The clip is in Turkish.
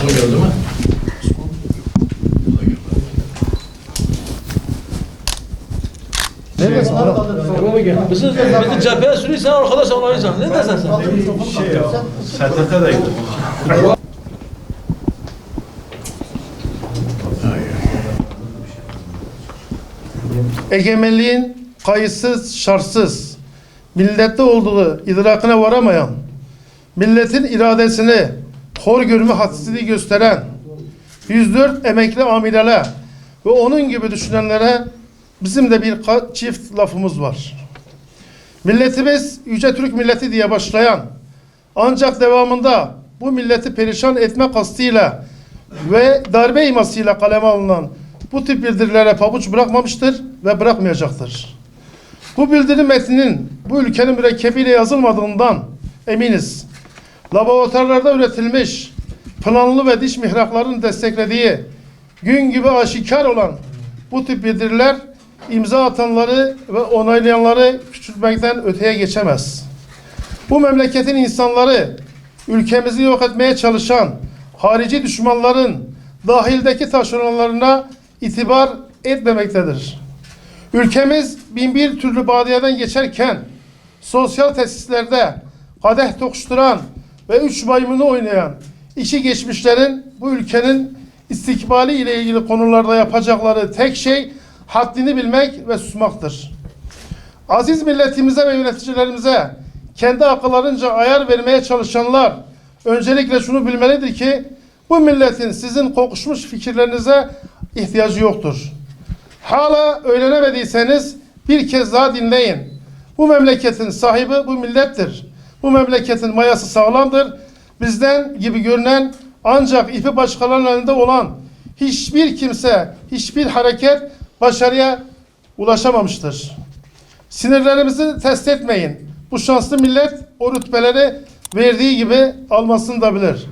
Mustafa geldi mi? Neredesin lan? Bizi cepheye sürüyor, sen arkadaş olacaksın. Ne dersen sen? STK'daydı. Egemenliğin kayıtsız, şartsız, millette olduğu idrakine varamayan, milletin iradesini hor görme hadsizliği gösteren 104 emekli amirele ve onun gibi düşünenlere bizim de bir çift lafımız var. Milletimiz Yüce Türk milleti diye başlayan, ancak devamında bu milleti perişan etme kastıyla ve darbe imasıyla kaleme alınan bu tip bildirilere pabuç bırakmamıştır ve bırakmayacaktır. Bu bildiri metninin bu ülkenin mürekkebiyle yazılmadığından eminiz. Laboratuvarlarda üretilmiş, planlı ve diş mihraklarının desteklediği, gün gibi aşikar olan bu tip bildiriler imza atanları ve onaylayanları küçültmekten öteye geçemez. Bu memleketin insanları ülkemizi yok etmeye çalışan harici düşmanların dahildeki taşeronlarına itibar etmemektedir. Ülkemiz bin bir türlü badiyeden geçerken sosyal tesislerde kadeh tokuşturan ve üç maymunu oynayan işi geçmişlerin bu ülkenin istikbali ile ilgili konularda yapacakları tek şey haddini bilmek ve susmaktır. Aziz milletimize ve yöneticilerimize kendi akıllarınca ayar vermeye çalışanlar öncelikle şunu bilmelidir ki bu milletin sizin kokuşmuş fikirlerinize ihtiyacı yoktur. Hala öğrenemediyseniz bir kez daha dinleyin. Bu memleketin sahibi bu millettir. Bu memleketin mayası sağlamdır. Bizden gibi görünen ancak ipi başkalarının elinde olan hiçbir kimse, hiçbir hareket başarıya ulaşamamıştır. Sinirlerimizi test etmeyin. Bu şanslı millet o rütbeleri verdiği gibi almasını da bilir.